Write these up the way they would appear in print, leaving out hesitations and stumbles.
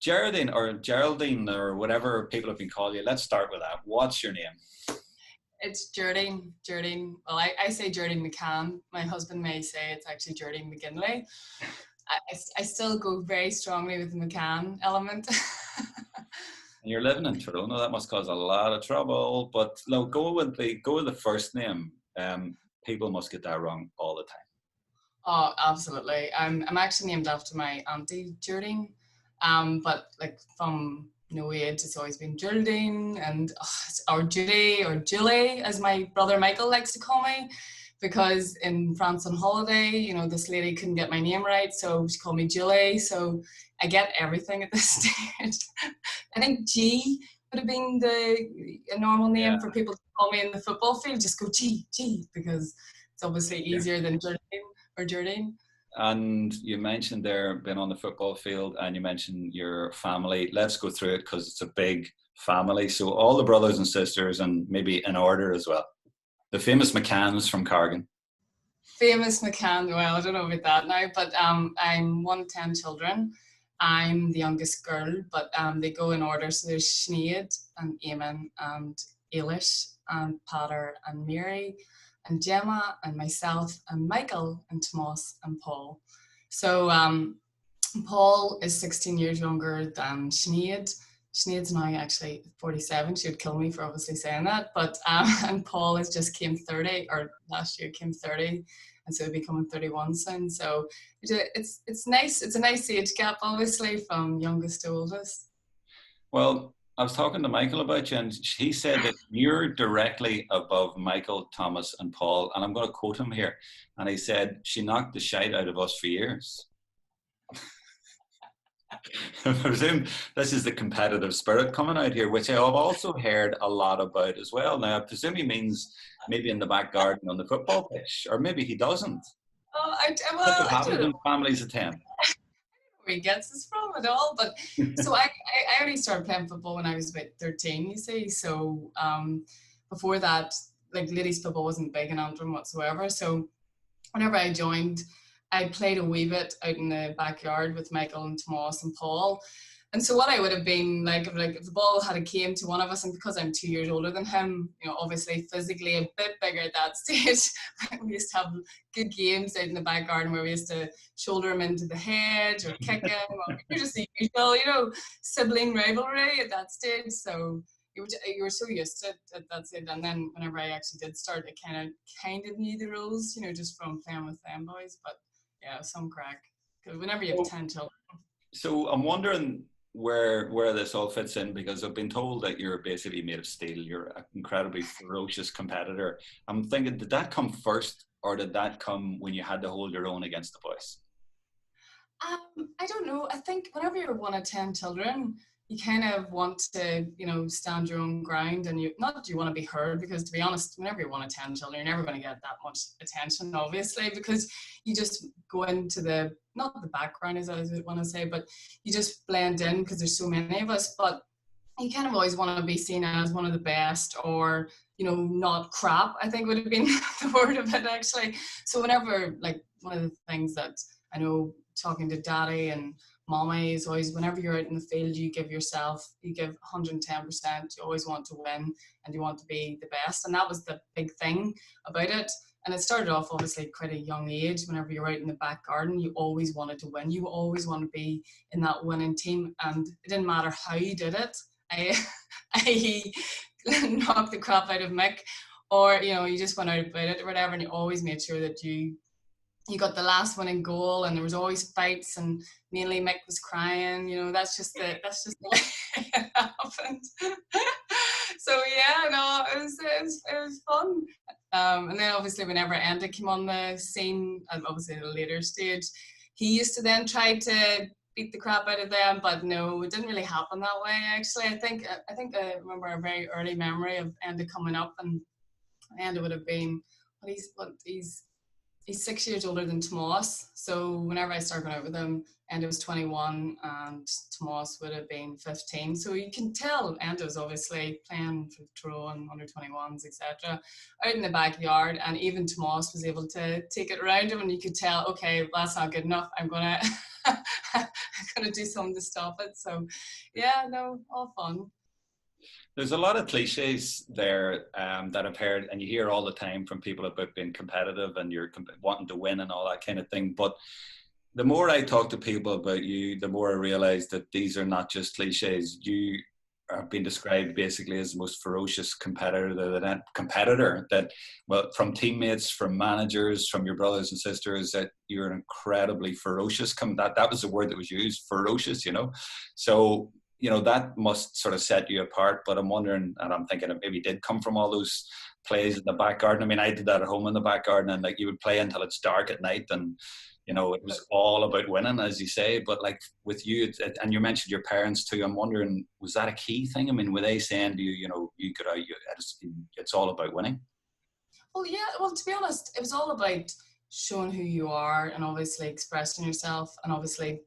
Geraldine or whatever people have been calling you, let's start with that. What's your name? It's Geardine. Well, I say Geardine McCann. My husband may say it's actually Geardine McGinley. I still go very strongly with the McCann element. And you're living in Toronto. That must cause a lot of trouble. But no, go with the first name. People must get that wrong all the time. Oh, absolutely. I'm actually named after my auntie Geardine. But like from no age, it's always been Geraldine or Judy or Julie, as my brother Michael likes to call me, because in France on holiday, this lady couldn't get my name right, so she called me Julie. So I get everything at this stage. I think G would have been a normal name for people to call me in the football field. Just go G, because it's obviously easier than Geraldine or Geraldine. And you mentioned there being on the football field, and you mentioned your family. Let's go through it because it's a big family. So all the brothers and sisters, and maybe in order as well. The famous McCanns from Cargin. Famous McCann, well, I don't know about that now, but I'm one of 10 children. I'm the youngest girl, but they go in order. So there's Sinead and Eamon and Eilish and Pater and Mary and Gemma and myself and Michael and Tomas and Paul. So Paul is 16 years younger than Sinead. Sinead's now actually 47. She would kill me for obviously saying that. But and Paul has just came 30, or last year came 30, and so he'll be coming 31 soon. So it's nice. It's a nice age gap, obviously, from youngest to oldest. Well, I was talking to Michael about you, and he said that you're directly above Michael, Thomas, and Paul. And I'm going to quote him here. And he said, "She knocked the shite out of us for years." I presume this is the competitive spirit coming out here, which I've also heard a lot about as well. Now, I presume he means maybe in the back garden on the football pitch, or maybe he doesn't. Oh, What happens when families attend? Where he gets this from at all, but so I only started playing football when I was about 13, you see. So before that, like ladies football wasn't big in Antrim whatsoever. So whenever I joined, I played a wee bit out in the backyard with Michael and Tomas and Paul. And so what I would have been like if the ball had came to one of us, and because I'm 2 years older than him, obviously physically a bit bigger at that stage, we used to have good games out in the back garden where we used to shoulder him into the hedge or kick him, or just the usual, sibling rivalry at that stage. So you were so used to it at that stage. And then whenever I actually did start, I kind of knew the rules, just from playing with them boys. But yeah, some crack. Because whenever you have 10 children. So I'm wondering where this all fits in, because I've been told that you're basically made of steel. You're an incredibly ferocious competitor. I'm thinking, did that come first, or did that come when you had to hold your own against the boys? I don't know. I think whenever you're one of 10 children, you kind of want to, stand your own ground, and you want to be heard, because to be honest, whenever you're one of 10 children, you're never going to get that much attention, obviously, because you just go into not the background, as I would want to say, but you just blend in because there's so many of us. But you kind of always want to be seen as one of the best, or, not crap, I think would have been the word of it, actually. So whenever, like, one of the things that I know talking to Daddy and Mommy is always, whenever you're out in the field, you give 110%. You always want to win, and you want to be the best. And that was the big thing about it. And it started off obviously quite a young age. Whenever you're out in the back garden, you always wanted to win. You always want to be in that winning team. And it didn't matter how you did it. I knocked the crap out of Mick, or, you just went out about it or whatever. And you always made sure that you got the last winning goal, and there was always fights, and mainly Mick was crying. That's just the way it happened. So yeah, no, it was fun. And then obviously whenever Enda came on the scene, and obviously at a later stage, he used to then try to beat the crap out of them, but no, it didn't really happen that way. Actually, I think I remember a very early memory of Enda coming up, and Enda would have been he's he's 6 years older than Tomas. So whenever I started out with him, Enda was 21 and Tomas would have been 15. So you can tell Enda was obviously playing for Tyrone, under 21s, etc. out in the backyard, and even Tomas was able to take it around him, and you could tell, okay, that's not good enough. I'm gonna do something to stop it. So yeah, no, all fun. There's a lot of cliches there that I've heard, and you hear all the time from people about being competitive and you're wanting to win and all that kind of thing. But the more I talk to people about you, the more I realize that these are not just cliches. You are being described basically as the most ferocious competitor that, well, from teammates, from managers, from your brothers and sisters, that you're an incredibly ferocious. That was the word that was used, ferocious, you know. So, you know, that must sort of set you apart. But I'm wondering, and I'm thinking it maybe did come from all those plays in the back garden. I mean, I did that at home in the back garden, and like you would play until it's dark at night, and you know, it was all about winning, as you say. But like with you, and you mentioned your parents too, I'm wondering, was that a key thing? I mean, were they saying to you, you know, it's all about winning? Well, yeah, well, to be honest, it was all about showing who you are and obviously expressing yourself and obviously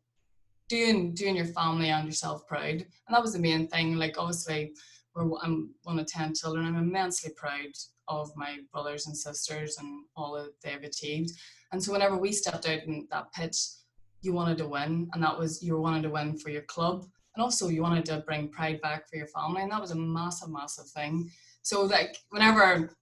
doing your family and yourself proud. And that was the main thing. Like, obviously, I'm one of 10 children. I'm immensely proud of my brothers and sisters and all that they've achieved. And so whenever we stepped out in that pitch, you wanted to win. And that was, you wanted to win for your club. And also you wanted to bring pride back for your family. And that was a massive, massive thing. So like, whenever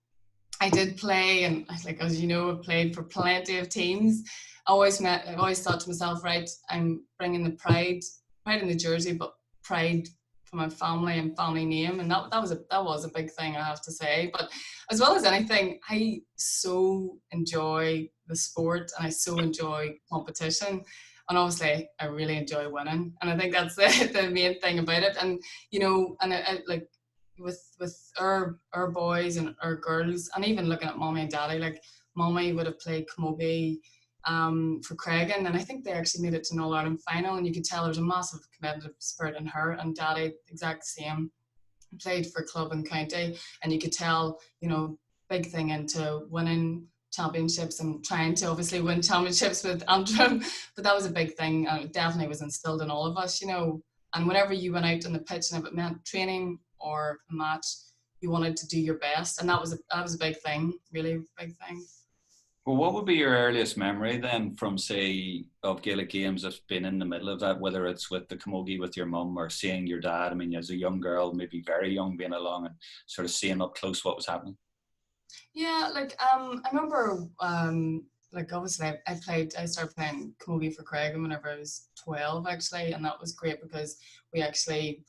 I did play, and like, as you know, I played for plenty of teams, I always thought to myself, right, I'm bringing the pride in the jersey, but pride for my family and family name, and that was a big thing, I have to say. But as well as anything, I so enjoy the sport and I so enjoy competition, and obviously I really enjoy winning, and I think that's the main thing about it. And you know, and I like with our boys and our girls, and even looking at mommy and daddy, like mommy would have played camogie for Cargin, and I think they actually made it to an All-Ireland final, and you could tell there was a massive competitive spirit in her, and daddy, exact same, played for club and county, and you could tell, you know, big thing into winning championships and trying to obviously win championships with Antrim, but that was a big thing, and it definitely was instilled in all of us, you know. And whenever you went out on the pitch, and if it meant training or a match, you wanted to do your best, and that was a big thing, really big thing. Well, what would be your earliest memory then from, say, of Gaelic games that's been in the middle of that, whether it's with the camogie with your mum or seeing your dad? I mean, as a young girl, maybe very young, being along and sort of seeing up close what was happening. Yeah, like I remember, like obviously I started playing camogie for Cargin whenever I was 12 actually, and that was great because we actually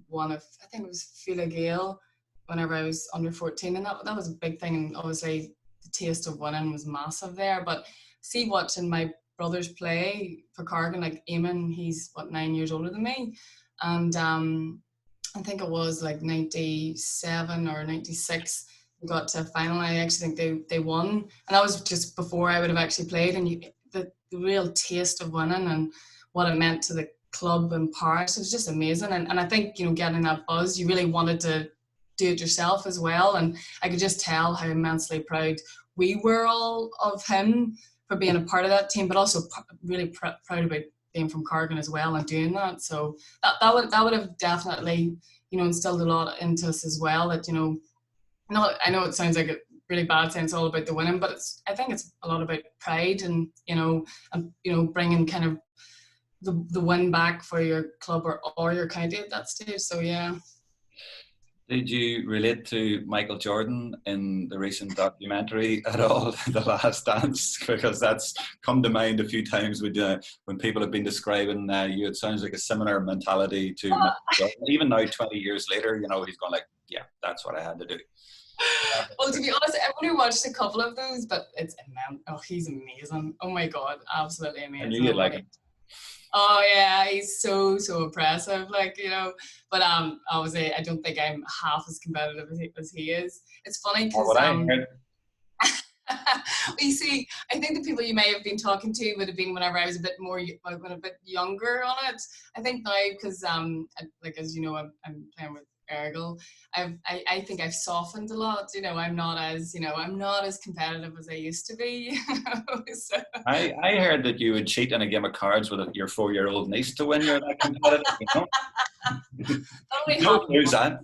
won I think it was Fila Gael whenever I was under 14, and that was a big thing, and obviously the taste of winning was massive there. But see, watching my brothers play for Cargin, like Eamon, he's 9 years older than me, and I think it was like 97 or 96 we got to a final. I actually think they won, and that was just before I would have actually played, and the real taste of winning and what it meant to the club in Paris, it was just amazing. And I think, you know, getting that buzz, you really wanted to do it yourself as well, and I could just tell how immensely proud we were all of him for being a part of that team, but also really proud about being from Cargin as well and doing that. So that would have definitely, you know, instilled a lot into us as well, that, you know, I know it sounds like a really bad saying it's all about the winning, but I think it's a lot about pride and bringing kind of the win back for your club or your county at that stage. So yeah. Did you relate to Michael Jordan in the recent documentary at all, The Last Dance? Because that's come to mind a few times when people have been describing you. It sounds like a similar mentality to Michael Jordan. Even now, 20 years later, you know, he's gone like, yeah, that's what I had to do. Well, to be honest, I've only watched a couple of those, but he's amazing. Oh my God, absolutely amazing. I knew you'd like him. Oh yeah, he's so impressive, like, you know. But obviously, I don't think I'm half as competitive as he is. It's funny because you see, I think the people you may have been talking to would have been whenever I was a bit younger on it. I think now because like, as you know, I'm playing with Ergal. I think I've softened a lot. I'm not as competitive as I used to be. So. I heard that you would cheat in a game of cards with your 4-year-old niece to win. You're that competitive, Don't lose that.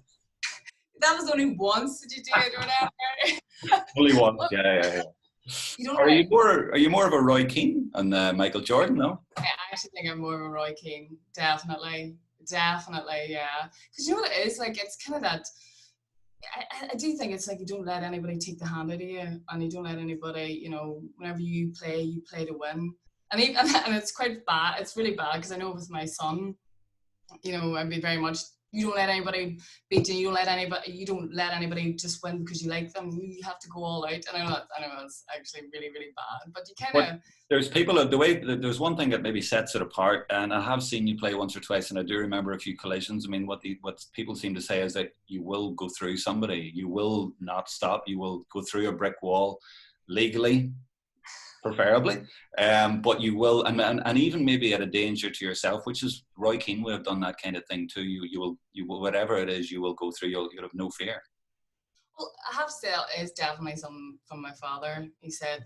That was only once. Did you do it or whatever? Only once. Yeah. Are you more of a Roy Keane and Michael Jordan? No. I actually think I'm more of a Roy Keane. Definitely, yeah. Because you know what it is like. It's kind of that. I do think it's like you don't let anybody take the hand out of you, and you don't let anybody. Whenever you play to win. And it's quite bad. It's really bad because I know with my son, I'd be very much. You don't let anybody beat you. You don't let anybody just win because you like them. You have to go all out. And I know it's actually really, really bad. But you kind of. There's people there's one thing that maybe sets it apart. And I have seen you play once or twice, and I do remember a few collisions. I mean, what people seem to say is that you will go through somebody. You will not stop. You will go through a brick wall legally. Preferably, but you will, and even maybe at a danger to yourself, which is Roy Keane would have done that kind of thing too. You will, whatever it is, you will go through. You'll have no fear. Well, I have to say it is definitely something from my father. He said,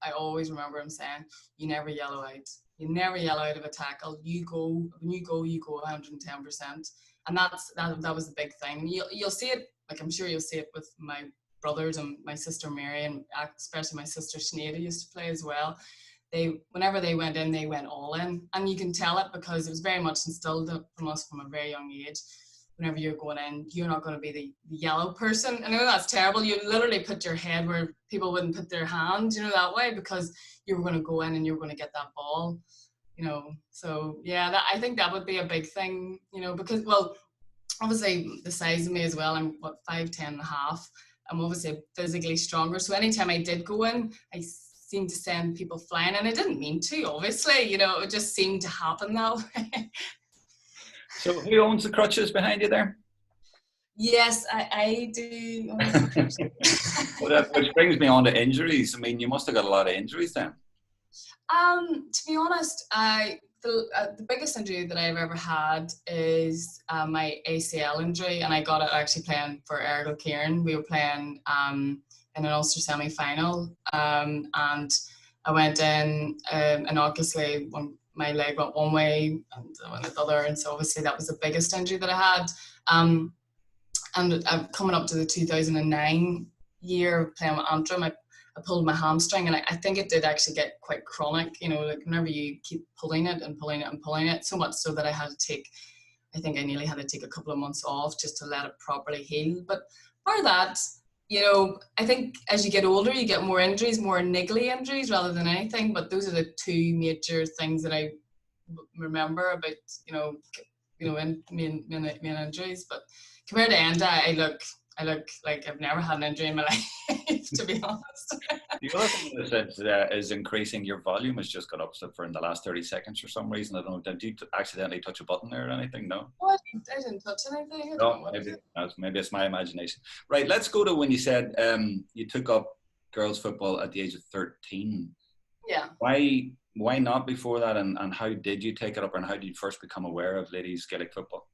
I always remember him saying, "You never yellow out. You never yellow out of a tackle. When you go 110%." And that was the big thing. You'll see it, like I'm sure you'll see it with my brothers and my sister Mary, and especially my sister Sinead, who used to play as well. Whenever they went in, they went all in, and you can tell it because it was very much instilled from us from a very young age. Whenever you're going in, you're not going to be the yellow person. I know that's terrible. You literally put your head where people wouldn't put their hand, that way, because you were going to go in and you were going to get that ball, So yeah, I think that would be a big thing, because, well, obviously the size of me as well. I'm 5'10" and a half. I'm obviously physically stronger. So anytime I did go in, I seemed to send people flying, and I didn't mean to, obviously, it just seemed to happen that way. So who owns the crutches behind you there? Yes, I do. Which brings me on to injuries. I mean, you must have got a lot of injuries then. To be honest, the biggest injury that I've ever had is my ACL injury, and I got it actually playing for Ergal Kieran. We were playing in an Ulster semi-final, and I went in, and obviously my leg went one way and I went the other, and so obviously that was the biggest injury that I had. And coming up to the 2009 year playing with Antrim, I pulled my hamstring, and I think it did actually get quite chronic, like whenever you keep pulling it and pulling it and pulling it, so much so that I nearly had to take a couple of months off just to let it properly heal. But for that, I think as you get older, you get more injuries, more niggly injuries rather than anything. But those are the two major things that I remember about, main injuries. But compared to Enda, I look like I've never had an injury in my life, to be honest. The other thing that is increasing, your volume has just got up for in the last 30 seconds for some reason. I don't know, did you accidentally touch a button there or anything? No? I didn't touch anything. Maybe it's my imagination. Right, let's go to when you said you took up girls football at the age of 13. Yeah. Why not before that, and how did you take it up, and how did you first become aware of ladies Gaelic football?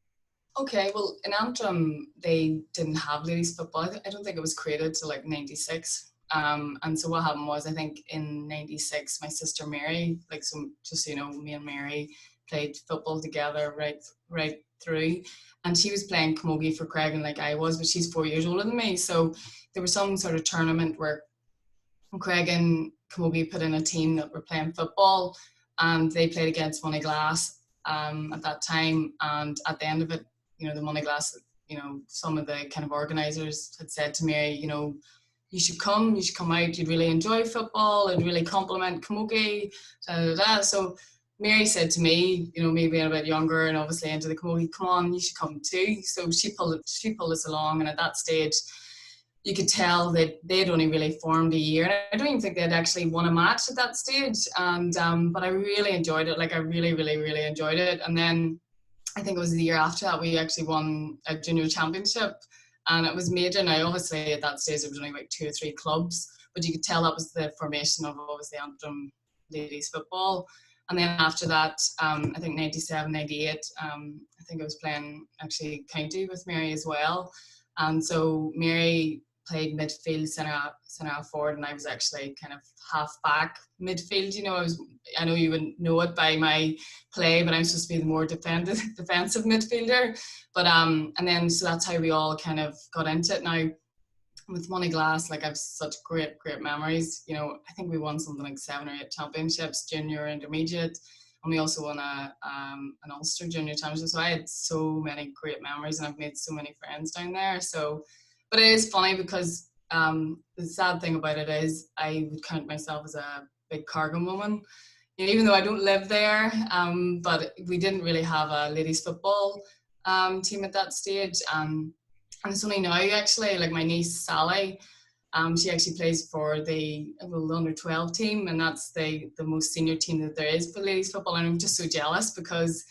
Okay, well, in Antrim, they didn't have ladies football. I don't think it was created till like 96. And so what happened was, I think in 96, my sister Mary, just so you know, me and Mary played football together right through. And she was playing camogie for Cargin like I was, but she's 4 years older than me. So there was some sort of tournament where Cargin camogie put in a team that were playing football, and they played against Moneyglass at that time. And at the end of it, the Moneyglass, some of the kind of organisers had said to me, you should come out, you'd really enjoy football, it'd really complement camogie, So Mary said to me, me being a bit younger and obviously into the camogie, come on, you should come too. So she pulled us along, and at that stage, you could tell that they'd only really formed a year. I don't even think they'd actually won a match at that stage. And but I really enjoyed it. I really, really, really enjoyed it. And then I think it was the year after that we actually won a junior championship, and it was major. Now, obviously, at that stage, there was only like 2 or 3 clubs, but you could tell that was the formation of obviously Antrim ladies football. And then after that, I think 97, 98, I think I was playing actually county with Mary as well. And so Mary played midfield, centre forward, and I was actually kind of half back midfield. You know, I know you wouldn't know it by my play, but I'm supposed to be the more defensive midfielder. But and then so that's how we all kind of got into it. Now with Moneyglass, like I've such great memories. You know, I think we won something like 7 or 8 championships, junior, intermediate, and we also won an Ulster junior championship. So I had so many great memories, and I've made so many friends down there. So, but it is funny because the sad thing about it is I would count myself as a big Cargin woman. You know, even though I don't live there, but we didn't really have a ladies football team at that stage. And it's only now actually, like my niece Sally, she actually plays for the under 12 team, and that's the most senior team that there is for ladies football. And I'm just so jealous because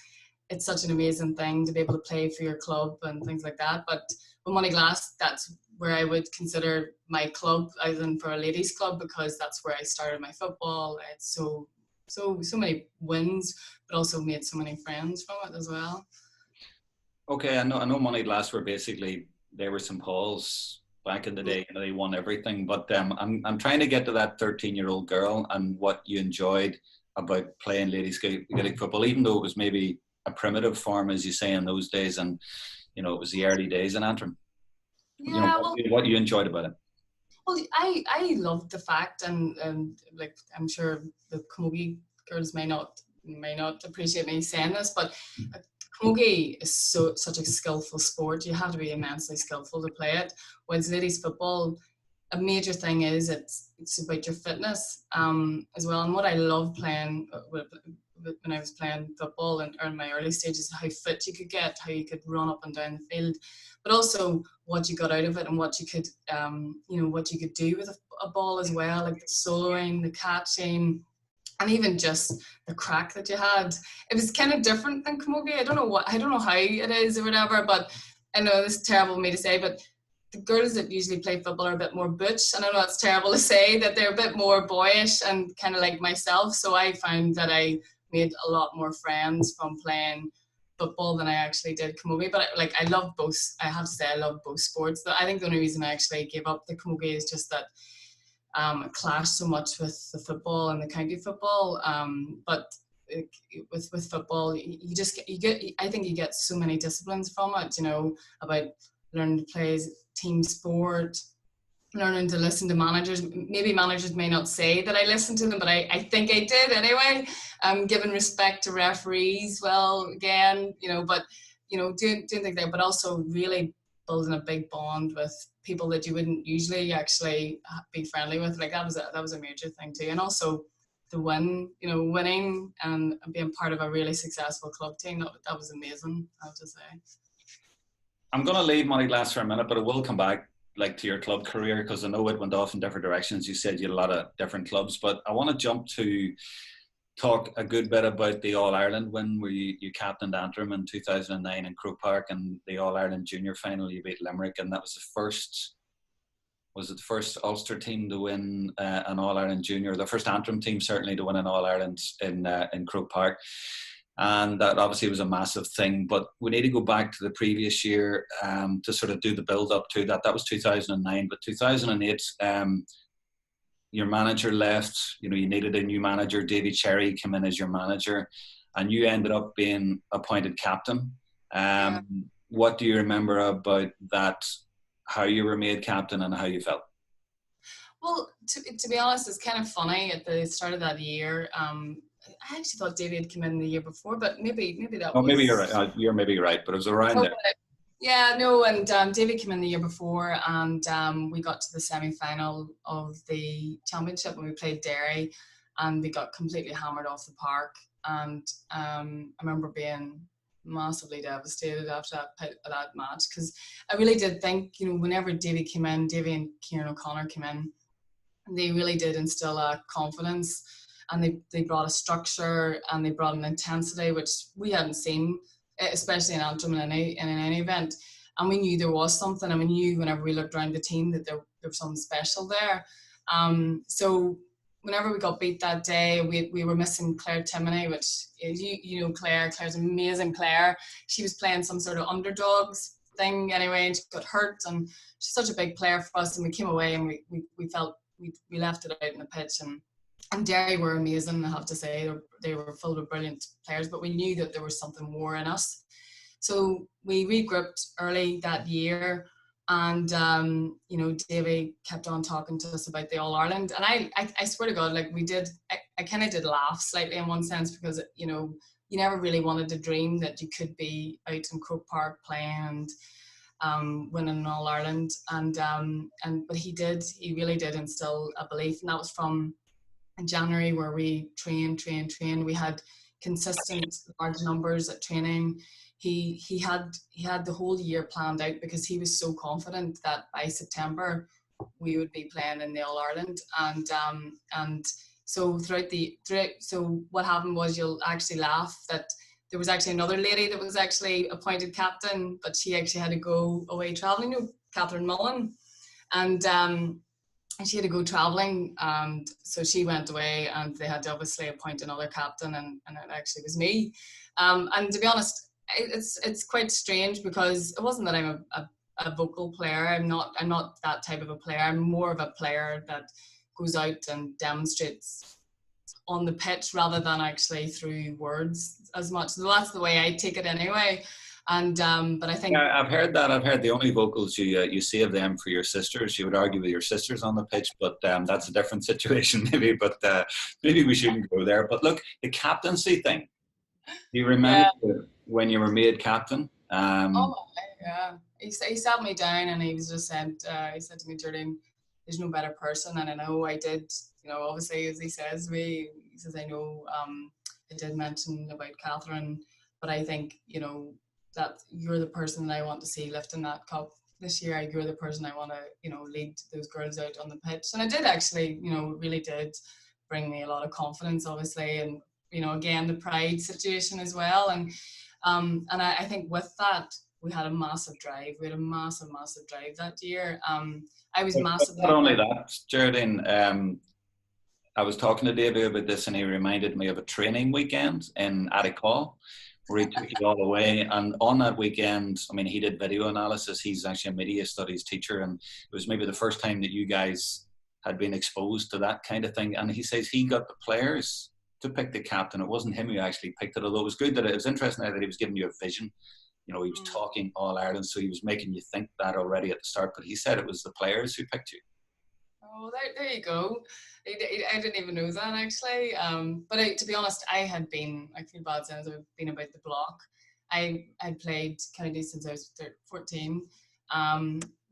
it's such an amazing thing to be able to play for your club and things like that. But with Moneyglass, that's where I would consider my club, other than for a ladies club, because that's where I started my football. It's so many wins, but also made so many friends from it as well. Okay, I know Moneyglass were basically, they were St. Paul's back in the day. You know, they won everything. But I'm trying to get to that 13-year-old girl and what you enjoyed about playing ladies Gaelic football, even though it was maybe a primitive form, as you say, in those days, and you know it was the early days in Antrim. Yeah, you know, what you enjoyed about it. Well, I loved the fact, and like I'm sure the Camogie girls may not appreciate me saying this, but Camogie is such a skillful sport. You have to be immensely skillful to play it. Whereas ladies football, a major thing is it's about your fitness as well. And what I love playing when I was playing football and in my early stages, how fit you could get, how you could run up and down the field, but also what you got out of it and what you could what you could do with a ball as well, like the soloing, the catching, and even just the crack that you had. It was kind of different than Camogie. I don't know how it is or whatever, but I know this is terrible for me to say, but the girls that usually play football are a bit more butch. And I know it's terrible to say that they're a bit more boyish and kind of like myself. So I found that I made a lot more friends from playing football than I actually did Camogie. But I love both. I have to say I love both sports. I think the only reason I actually gave up the Camogie is just that it clashed so much with the football and the county football. But with football, I think you get so many disciplines from it, you know, about learning to play team sport, learning to listen to managers. Maybe managers may not say that I listened to them, but I think I did anyway. Giving respect to referees, well, again, you know, but, you know, doing things like that, but also really building a big bond with people that you wouldn't usually actually be friendly with. Like that was a major thing too. And also the winning and being part of a really successful club team, that was amazing, I have to say. I'm going to leave Moneyglass for a minute, but I will come back to your club career, because I know it went off in different directions. You said you had a lot of different clubs, but I want to jump to talk a good bit about the All-Ireland win where you captained Antrim in 2009 in Croke Park, and the All-Ireland junior final you beat Limerick, and that was the first Ulster team to win an All-Ireland junior, the first Antrim team certainly to win an All-Ireland in Croke Park. And that obviously was a massive thing, but we need to go back to the previous year to sort of do the build up to that. That was 2009, but 2008, your manager left. You know, you needed a new manager. Davy Cherry came in as your manager, and you ended up being appointed captain. What do you remember about that? How you were made captain and how you felt? Well, to be honest, it's kind of funny. At the start of that year, I actually thought Davy had come in the year before, but maybe that was... maybe you're right. You're maybe right, but it was around there. Yeah, no, and Davy came in the year before, and we got to the semi-final of the championship when we played Derry, and we got completely hammered off the park. And I remember being massively devastated after that match, because I really did think, you know, whenever Davy and Kieran O'Connor came in, they really did instill a confidence. And they brought a structure and they brought an intensity which we hadn't seen, especially in Antrim in any event. And we knew there was something, and we knew whenever we looked around the team that there was something special there. So whenever we got beat that day, we were missing Claire Timoney, which you know Claire's an amazing player. She was playing some sort of underdogs thing anyway, and she got hurt, and she's such a big player for us, and we came away and we felt we left it out in the pitch, and Derry were amazing, I have to say. They were filled with brilliant players, but we knew that there was something more in us. So we regrouped early that year, and you know, Davy kept on talking to us about the All Ireland, and I swear to God, like I kind of did laugh slightly in one sense, because you know, you never really wanted to dream that you could be out in Croke Park playing and winning an All Ireland, and but he really did instill a belief, and that was from in January, where we trained. We had consistent large numbers at training. He had the whole year planned out, because he was so confident that by September we would be playing in the All Ireland, and so so what happened was, you'll actually laugh, that there was actually another lady that was actually appointed captain, but she actually had to go away travelling, you know, Catherine Mullen, and she had to go travelling, and so she went away, and they had to obviously appoint another captain, and it actually was me. And to be honest, it's quite strange, because it wasn't that I'm a vocal player. I'm not that type of a player. I'm more of a player that goes out and demonstrates on the pitch rather than actually through words as much. So that's the way I take it anyway. And but I think, yeah, I've heard that. I've heard the only vocals you save them for your sisters. You would argue with your sisters on the pitch, but that's a different situation maybe. But maybe we shouldn't go there. But look, the captaincy thing. Do you remember when you were made captain? Yeah. He sat me down, and he was just said, he said to me, Geardine, there's no better person. And I know I did, you know, obviously, as he says, I know I did mention about Catherine, but I think, you know, that you're the person that I want to see lifting that cup this year. You're the person I want to, you know, lead those girls out on the pitch. And it did actually, you know, really did bring me a lot of confidence, obviously, and, you know, again, the pride situation as well. And I think with that, we had a massive drive. We had a massive drive that year. I was massively... Not only that, Geardine, I was talking to David about this, and he reminded me of a training weekend in Atticall, where he took you all away. And on that weekend, I mean, he did video analysis. He's actually a media studies teacher, and it was maybe the first time that you guys had been exposed to that kind of thing. And he says he got the players to pick the captain. It wasn't him who actually picked it, although it was good that it was interesting that he was giving you a vision. You know, he was talking All Ireland, so he was making you think that already at the start, but he said it was the players who picked you. Oh, there you go. I didn't even know that, actually. But to be honest, I feel bad saying I've been about the block. I played Kennedy since I was 14.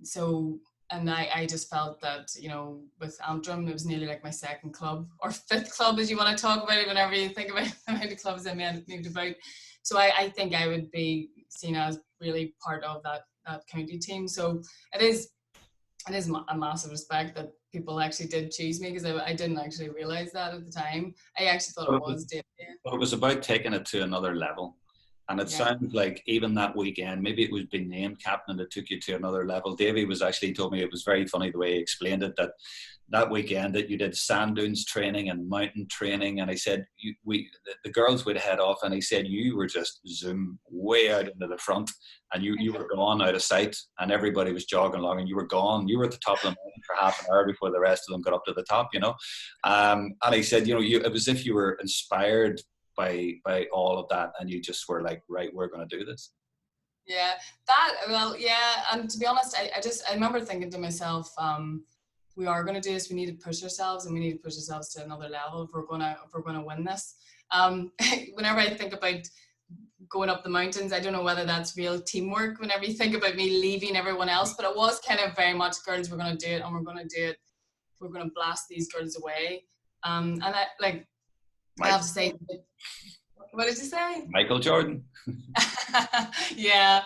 So, and I just felt that, you know, with Antrim, it was nearly like my second club, or fifth club, as you want to talk about it, whenever you think about how many clubs I moved about. So I think I would be seen as really part of that county team. So it is a massive respect that people actually did choose me, because I didn't actually realise that at the time. I actually thought it was David. But it was about taking it to another level. And it sounds like even that weekend, maybe it was being named captain that took you to another level. Davey was actually told me, it was very funny the way he explained it, that weekend that you did sand dunes training and mountain training, and he said the girls would head off, and he said you were just zoom way out into the front, and you were gone out of sight, and everybody was jogging along, and you were gone. You were at the top of the mountain for half an hour before the rest of them got up to the top, you know. And he said, you know, it was as if you were inspired by all of that, and you just were like, right, we're going to do this. Yeah, and to be honest, I remember thinking to myself, we are going to do this. We need to push ourselves, and we need to push ourselves to another level if we're going to win this. Whenever I think about going up the mountains, I don't know whether that's real teamwork. Whenever you think about me leaving everyone else, but it was kind of very much, girls, we're going to do it, and we're going to do it. We're going to blast these girls away. And I have to say, what did you say? Michael Jordan. Yeah,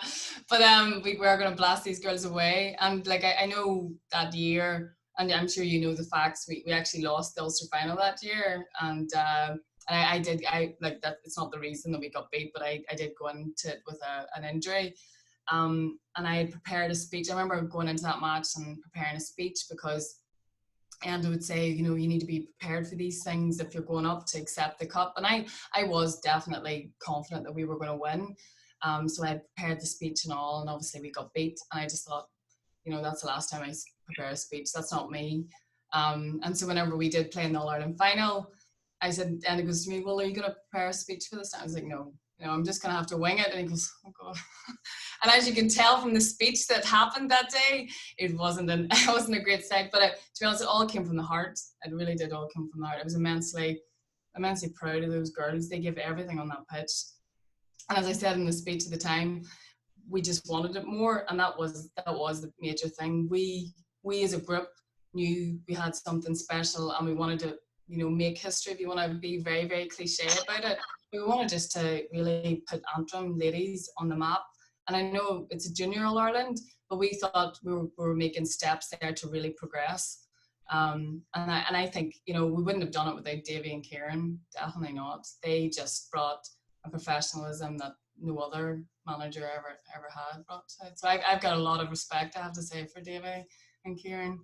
but we were going to blast these girls away, and like I know that year, and I'm sure you know the facts. We actually lost the Ulster final that year, and I like that. It's not the reason that we got beat, but I did go into it with an injury, and I had prepared a speech. I remember going into that match and preparing a speech, because And I would say, you know, you need to be prepared for these things if you're going up to accept the cup. And I was definitely confident that we were going to win. So I prepared the speech and all, and obviously we got beat. And I just thought, you know, that's the last time I prepare a speech. That's not me. And so whenever we did play in the All-Ireland final, I said, and he goes to me, well, are you going to prepare a speech for this? And I was like, no, you know, I'm just going to have to wing it. And he goes, oh God. And as you can tell from the speech that happened that day, it wasn't a great sight. But to be honest, it all came from the heart. It really did all come from the heart. I was immensely proud of those girls. They gave everything on that pitch. And as I said in the speech at the time, we just wanted it more, and that was the major thing. We as a group knew we had something special, and we wanted to, you know, make history. If you want to be very, very cliche about it, we wanted just to really put Antrim ladies on the map. And I know it's a junior All Ireland, but we thought we were making steps there to really progress. And I think, you know, we wouldn't have done it without Davy and Kieran. Definitely not. They just brought a professionalism that no other manager ever had brought to it. So I've got a lot of respect, I have to say, for Davy and Kieran.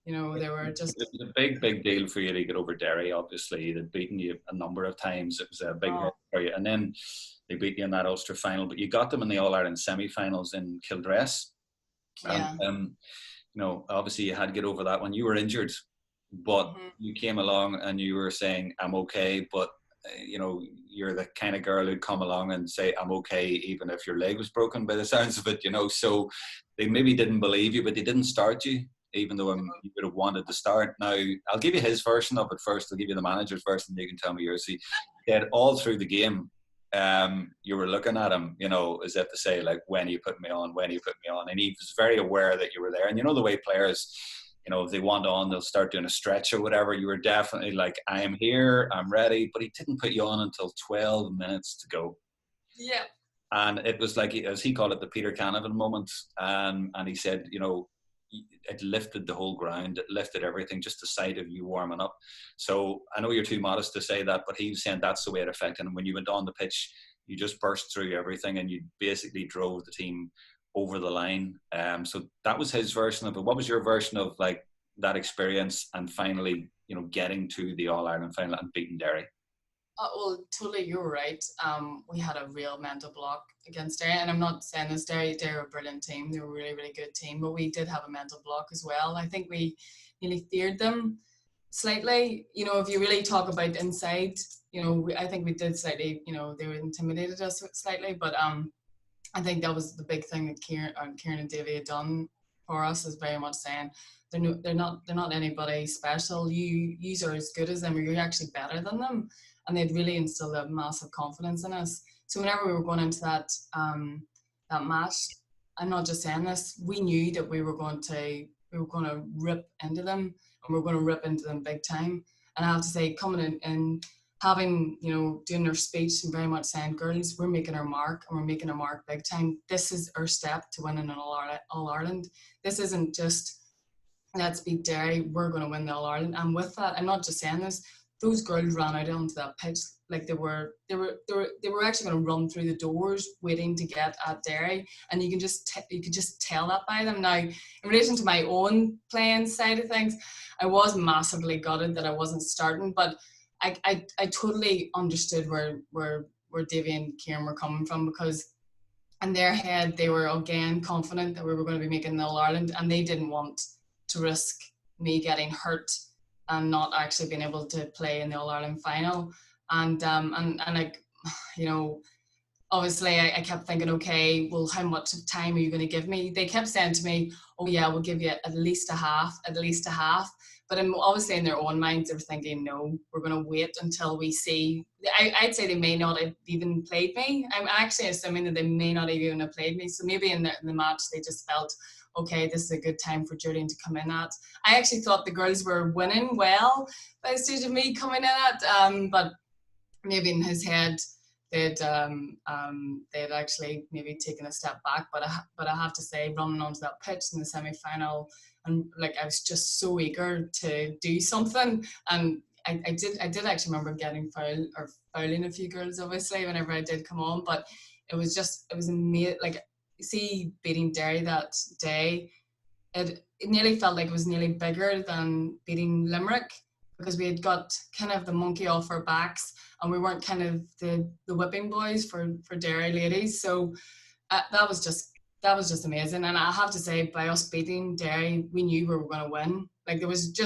You know, they were just... It was a big deal for you to get over Derry, obviously. They'd beaten you a number of times. It was a big hit for you. And then they beat you in that Ulster final, but you got them in the All-Ireland semi-finals in Kildress. Yeah. And, you know, obviously you had to get over that one. You were injured, but you came along and you were saying, I'm okay, but you know, you're the kind of girl who'd come along and say, I'm okay, even if your leg was broken, by the sounds of it, you know. So they maybe didn't believe you, but they didn't start you, even though you would have wanted to start. Now, I'll give you his version of it first. I'll give you the manager's version, and you can tell me yours. He said all through the game, you were looking at him, you know, as if to say, like, when you put me on, when you put me on. And he was very aware that you were there. And you know the way players, you know, if they want on, they'll start doing a stretch or whatever. You were definitely like, I am here, I'm ready. But he didn't put you on until 12 minutes to go. Yeah. And it was like, as he called it, the Peter Canavan moment. And he said, you know, it lifted the whole ground. It lifted everything, just the sight of you warming up. So I know you're too modest to say that, but he was saying that's the way it affected him. When you went on the pitch, you just burst through everything and you basically drove the team over the line. So that was his version of it. What was your version of like that experience and finally, you know, getting to the All-Ireland final and beating Derry? Well, totally, you're right. We had a real mental block against Derry, and I'm not saying this, Derry were a brilliant team. They were a really, really good team, but we did have a mental block as well. I think we nearly feared them slightly. You know, if you really talk about inside, you know, I think we did slightly, you know, they intimidated us slightly, but I think that was the big thing that Kieran and Davy had done for us, is very much saying they're not anybody special. You are as good as them, or you're actually better than them, and they'd really instilled a massive confidence in us. So whenever we were going into that match, I'm not just saying this, we knew that we were going to rip into them, and we were going to rip into them big time. And I have to say, coming in and having, you know, doing their speech and very much saying, girls, we're making our mark, and we're making our mark big time. This is our step to winning an All-Ireland. This isn't just, let's beat Derry, we're going to win the All-Ireland. And with that, I'm not just saying this, those girls ran out onto that pitch like they were actually going to run through the doors waiting to get at Derry, and you could just tell that by them. Now, in relation to my own playing side of things, I was massively gutted that I wasn't starting, but I totally understood where Davy and Kieran were coming from, because in their head they were again confident that we were going to be making the All-Ireland, and they didn't want to risk me getting hurt and not actually being able to play in the All-Ireland final. And like, you know, obviously I kept thinking, okay, well, how much time are you going to give me? They kept saying to me, oh yeah, we'll give you at least a half. But obviously in their own minds, they were thinking, no, we're going to wait until we see. I'd say they may not have even played me. I'm actually assuming that they may not even have played me. So maybe in the match, they just felt, okay, this is a good time for Geardine to come in at. I actually thought the girls were winning well by the stage of me coming in at, but maybe in his head, they'd actually maybe taken a step back. But I have to say, running onto that pitch in the semi-final, and like I was just so eager to do something, and I did actually remember getting fouling a few girls, obviously, whenever I did come on. But it was amazing. Like, see, beating Derry that day, it nearly felt like it was nearly bigger than beating Limerick, because we had got kind of the monkey off our backs, and we weren't kind of the whipping boys for Derry ladies. So that was just amazing. And I have to say, by us beating Derry, we knew we were going to win. Like, that was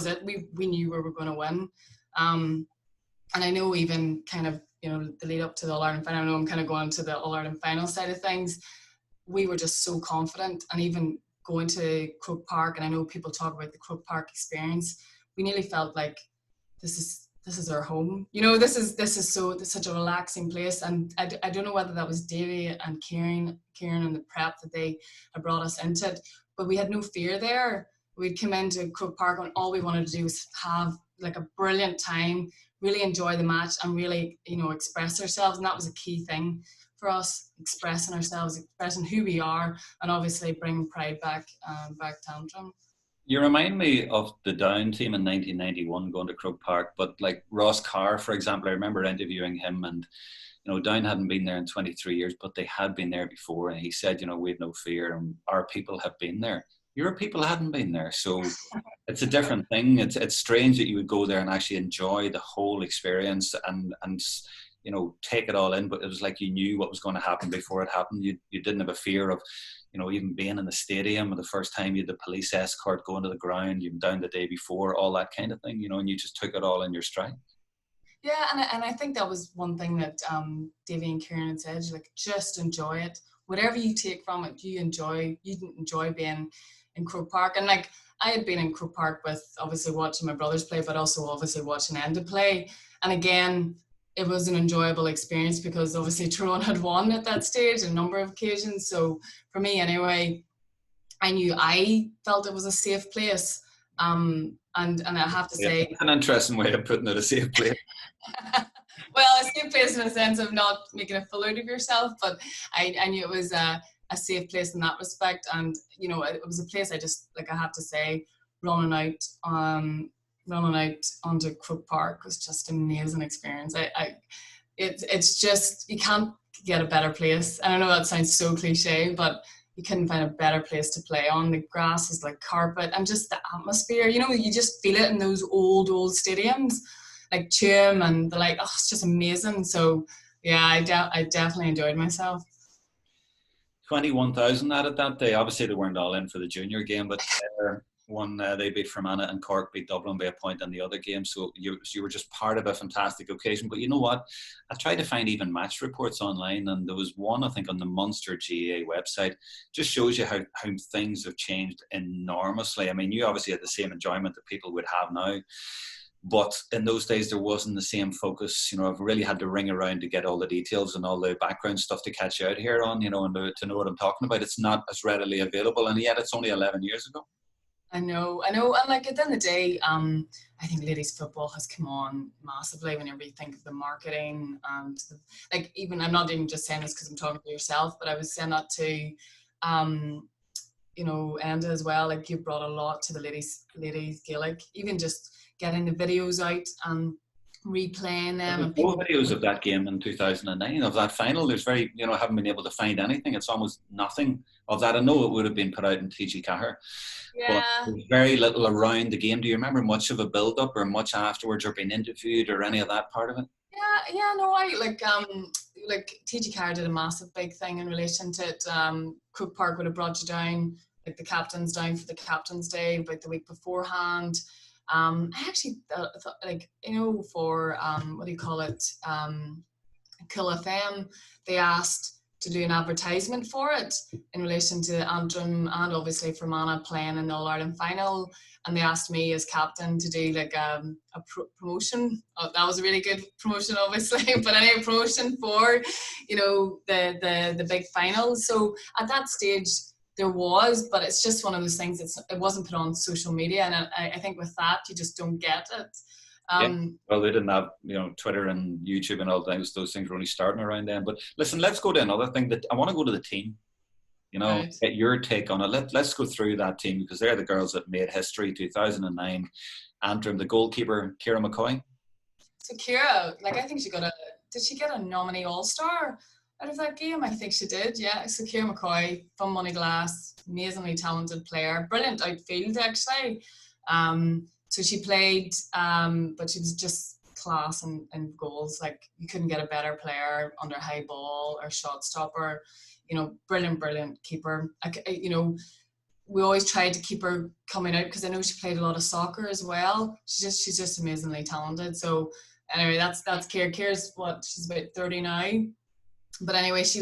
it. We knew we were going to win. And I know, even kind of, the lead up to the All-Ireland final, I know I'm kind of going to the All-Ireland final side of things. We were just so confident, and even going to Croke Park, and I know people talk about the Croke Park experience, we nearly felt like this is our home. This is such a relaxing place. And I don't know whether that was Davy and Kieran and the prep that they had brought us into it, but we had no fear there. We'd come into Croke Park, and all we wanted to do was have like a brilliant time, really enjoy the match, and really, express ourselves. And that was a key thing for us, expressing ourselves, expressing who we are, and obviously bringing pride back to Antrim. You remind me of the Down team in 1991 going to Croke Park, but like Ross Carr, for example, I remember interviewing him, and Down hadn't been there in 23 years, but they had been there before, and he said, we had no fear, and our people have been there. Your people hadn't been there, so it's a different thing. It's strange that you would go there and actually enjoy the whole experience and take it all in, but it was like you knew what was going to happen before it happened. You didn't have a fear of even being in the stadium, or the first time you had the police escort going to the ground, you've been down the day before, all that kind of thing, and you just took it all in your stride. Yeah, and I think that was one thing that Davy and Kieran had said, like, just enjoy it. Whatever you take from it, you enjoy being in Croke Park. And like, I had been in Croke Park with obviously watching my brothers play, but also obviously watching Enda play. And again, it was an enjoyable experience, because obviously Tyrone had won at that stage on a number of occasions. So for me anyway, I felt it was a safe place. And I have to say, that's an interesting way of putting it, a safe place. Well, a safe place in a sense of not making a fool out of yourself, but I knew it was a safe place in that respect. And it was a place I have to say, running out onto Croke Park was just an amazing experience. It's just, you can't get a better place. And I know that sounds so cliche, but you couldn't find a better place to play on. The grass is like carpet, and just the atmosphere, you just feel it in those old stadiums like Tuam, and it's just amazing. So yeah, I definitely enjoyed myself. 21,000 at that day. Obviously they weren't all in for the junior game, but they beat Fermanagh, and Cork beat Dublin by a point in the other game. So you were just part of a fantastic occasion. But you know what? I tried to find even match reports online, and there was one, I think, on the Munster GAA website. Just shows you how things have changed enormously. I mean, you obviously had the same enjoyment that people would have now. But in those days, there wasn't the same focus. I've really had to ring around to get all the details and all the background stuff to catch you out here on, and to know what I'm talking about. It's not as readily available, and yet it's only 11 years ago. I know. And like, at the end of the day, I think ladies football has come on massively whenever you think of the marketing and even, I'm not even just saying this because I'm talking to yourself, but I was saying that to, Enda as well. Like, you brought a lot to the ladies Gaelic, even just getting the videos out and replaying them. And no videos of that game in 2009, of that final. There's I haven't been able to find anything. It's almost nothing of that. I know it would have been put out in TG Cahir, but there's very little around the game. Do you remember much of a build-up, or much afterwards, or being interviewed, or any of that part of it? Yeah, no, I TG Cahir did a massive big thing in relation to it. Croke Park would have brought you down, like the captains down for the Captain's Day about the week beforehand. I actually thought, for what do you call it, Kill FM, they asked to do an advertisement for it in relation to Antrim and obviously Fermanagh playing in the All-Ireland final, and they asked me as captain to do like a promotion. That was a really good promotion, obviously, but any promotion for the big final. So at that stage there was, but it's just one of those things. It wasn't put on social media, and I think with that you just don't get it. Well, they didn't have Twitter and YouTube and all those things were only starting around then. But listen, let's go to another thing. That I want to go to the team. Right. Get your take on it. Let's go through that team, because they're the girls that made history. 2009, Antrim, the goalkeeper Ciara McCoy. So Ciara, I think did she get a nominee All-Star? out of that game. I think she did, yeah. So Ciara McCoy from Moneyglass, amazingly talented player, brilliant outfield actually. So she played, but she was just class in goals. Like you couldn't get a better player under high ball or shot stopper. You know, brilliant keeper. We always tried to keep her coming out because I know she played a lot of soccer as well. She's just amazingly talented. So anyway, that's Ciara. Ciara's she's about 30 now. But anyway, she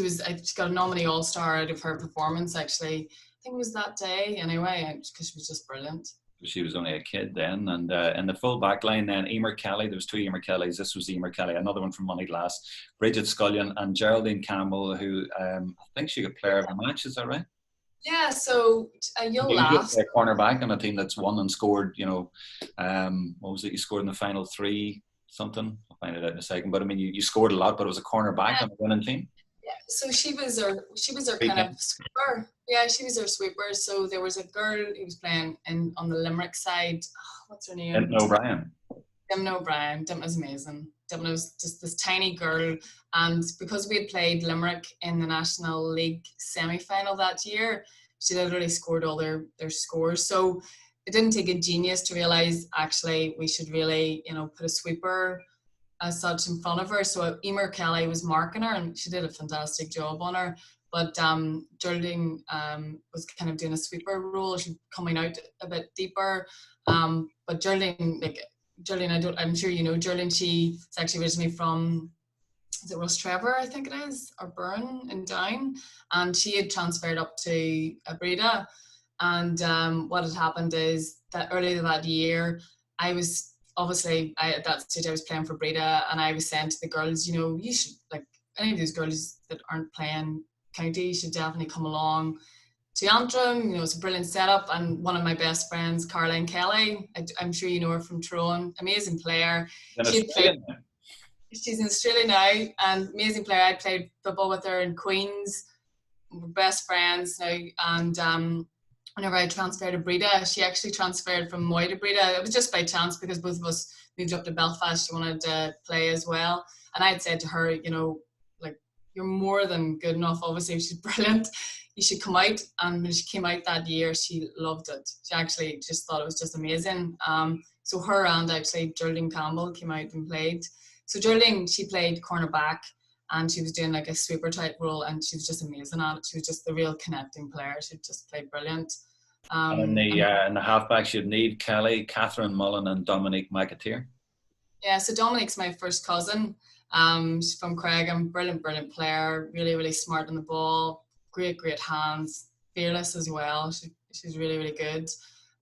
got a nominee All-Star out of her performance actually. I think it was that day anyway, because she was just brilliant. She was only a kid then, and in the full back line then, Emer Kelly, there was two Emer Kellys. This was Emer Kelly, another one from Moneyglass, Bridget Scullion and Geraldine Campbell, who I think she got player of the match, is that right? Yeah, so you'll laugh. A cornerback on a team that's won and scored, what was it? You scored in the final three something. I'll find it out in a second. But I mean, you scored a lot, but it was a cornerback on a winning team. Yeah, so she was our kind of sweeper. Yeah, she was our sweeper. So there was a girl who was playing on the Limerick side. Oh, what's her name? Dimna O'Brien. Dimna O'Brien. Dimna's amazing. Dimna was just this tiny girl, and because we had played Limerick in the National League semi-final that year, she literally scored all their scores. So it didn't take a genius to realise actually we should really, put a sweeper as such in front of her. So Emer Kelly was marking her, and she did a fantastic job on her. But Geraldine was kind of doing a sweeper role. She's coming out a bit deeper. But Geraldine, I'm sure you know Geraldine. She's actually originally from, is it Rostrevor, I think it is, or Burn in Down, and she had transferred up to Breda. And what had happened is that earlier that year, at that stage I was playing for Breda, and I was saying to the girls, you should, like, any of those girls that aren't playing county should definitely come along to Antrim. It's a brilliant setup. And one of my best friends, Caroline Kelly, I'm sure you know her from Tyrone, amazing player. She's in Australia now, and amazing player. I played football with her in Queens. We're best friends now. And whenever I transferred to Breda, she actually transferred from Moy to Breda. It was just by chance because both of us moved up to Belfast. She wanted to play as well. And I had said to her, you're more than good enough. Obviously, she's brilliant. You should come out. And when she came out that year, she loved it. She actually just thought it was just amazing. So her and actually Geraldine Campbell came out and played. So Geraldine, she played cornerback, and she was doing like a sweeper type role, and she was just amazing at it. She was just the real connecting player. She just played brilliant. And in the halfbacks, you'd need Kelly, Catherine Mullen, and Dominique McAteer. Yeah, so Dominique's my first cousin. She's from Cargin, brilliant player, really, really smart on the ball, great hands, fearless as well. She's really, really good.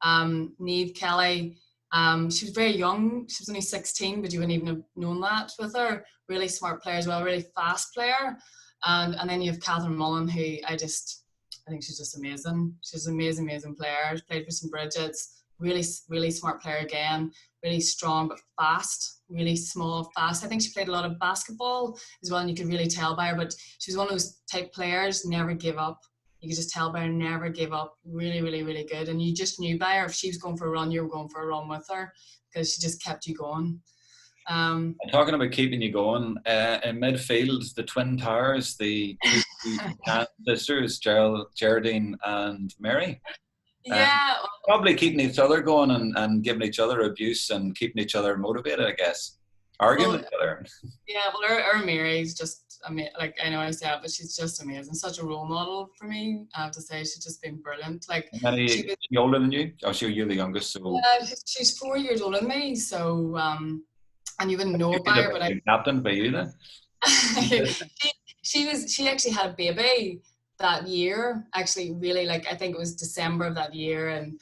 Niamh Kelly, she was very young. She was only 16, but you wouldn't even have known that with her. Really smart player as well, really fast player. And then you have Catherine Mullen, who I think she's just amazing. She's an amazing player. She's played for St. Bridget's. Really, really smart player again. Really strong but fast. Really small, fast. I think she played a lot of basketball as well, and you could really tell by her. But she was one of those type players, never give up. You could just tell by her, never give up. Really, really, really good. And you just knew by her, if she was going for a run, you were going for a run with her, because she just kept you going. Talking about keeping you going, in midfield, the Twin Towers, the two sisters, Geraldine and Mary. Yeah. Probably keeping each other going and giving each other abuse and keeping each other motivated, I guess. Arguing with each other. Yeah, well, our Mary's just, like, I know I say it, but she's just amazing. Such a role model for me, I have to say. She's just been brilliant. Like, she older than you? Oh, you're the youngest, so... she's 4 years older than me, so... and you wouldn't know about her, but I... Captain by you then? She actually had a baby that year, actually, really, like, I think it was December of that year, and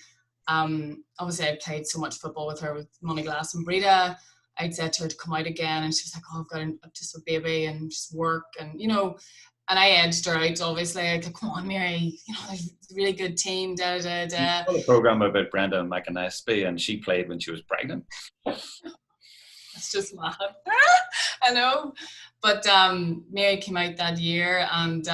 obviously I played so much football with her with Moneyglass and Breda. I'd said to her to come out again, and she was like, "Oh, I've got just a baby and just work," and and I edged her out, obviously. I like, "Come on, Mary, there's a really good team, da da da." You got a program about Brenda McAnespy, and she played when she was pregnant. It's just mad. I know, but Mary came out that year, and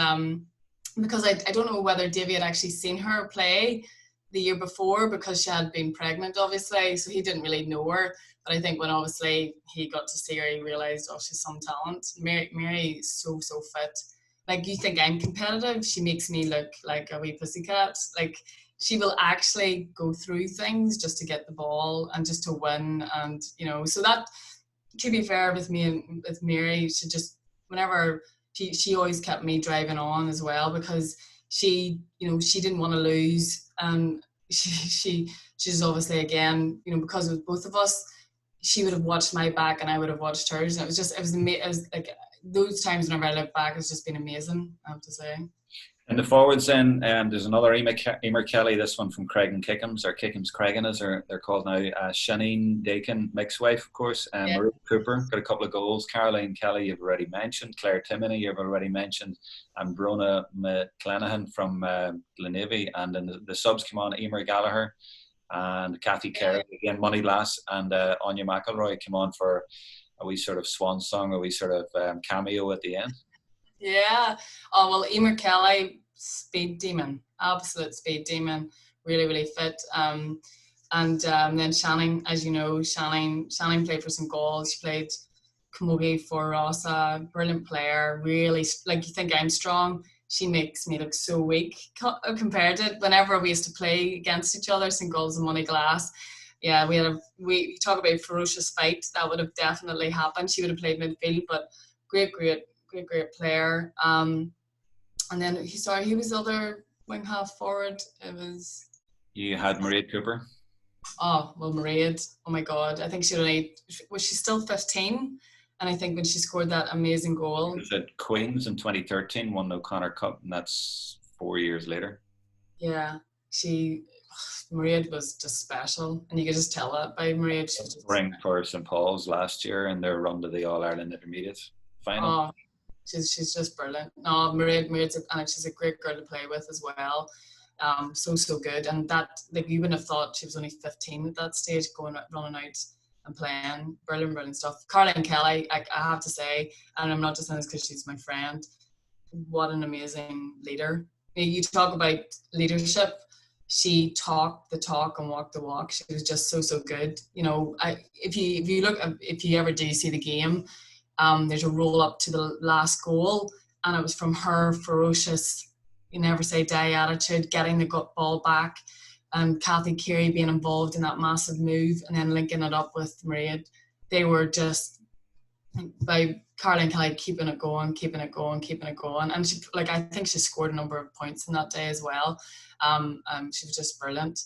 because I don't know whether Davy had actually seen her play the year before, because she had been pregnant, obviously, so he didn't really know her. But I think when obviously he got to see her, he realised, oh, she's some talent. Mary is so fit. like, you think I'm competitive, she makes me look like a wee pussycat. Like, she will actually go through things just to get the ball and just to win. And, you know, so that, to be fair with me and with Mary, she just, whenever, she always kept me driving on as well, because she, you know, she didn't want to lose. And she's obviously, again, you know, because of both of us, she would have watched my back and I would have watched hers. And it was like, those times whenever I look back, it's just been amazing, I have to say. And the forwards then, there's another Emer Kelly, this one from Craig and Kickham's, or Kickham's Craigan as they're called now. Shanine Dakin, Mick's wife, of course. Yeah. Marie Cooper, got a couple of goals. Caroline Kelly, you've already mentioned. Claire Timoney, you've already mentioned. And Brona McClenaghan from Glenavy. And then the subs came on, Emer Gallagher and Kathy Kerr, again, Moneyglass, and Anya McElroy came on for a wee sort of swan song, a wee sort of cameo at the end. Yeah. Oh, well, Emer Kelly, speed demon, absolute speed demon, really, really fit. And then Shannon, as you know, Shannon played for St. Gall. She played camogie for Rossa, brilliant player, really, like, you think I'm strong. She makes me look so weak compared to whenever we used to play against each other, St. Gall's and Moneyglass. Yeah, we talk about ferocious fight. That would have definitely happened. She would have played midfield, but great player. And then who was the other wing half forward? You had Mairead Cooper. Oh, well, Mairead. Oh my God. I think was she still 15? And I think when she scored that amazing goal. It was at Queen's in 2013, won the O'Connor Cup, and that's 4 years later. Yeah, Mairead was just special, and you could just tell that by Mairead. She was ring for St. Paul's last year in their run to the All-Ireland Intermediate final. Oh, she's just brilliant. No, Mairead's and she's a great girl to play with as well. So good, and that, like, you wouldn't have thought she was only 15 at that stage, running out and playing brilliant stuff. Caroline Kelly, I have to say, and I'm not just saying this because she's my friend, what an amazing leader. You talk about leadership. She talked the talk and walked the walk. She was just so good. You know, if you ever do see the game, there's a roll up to the last goal, and it was from her ferocious, you never say die attitude, getting the ball back, and Kathy Carey being involved in that massive move, and then linking it up with Mairead. They were just, by Caroline Kelly keeping it going, and she, like, I think she scored a number of points in that day as well. She was just brilliant.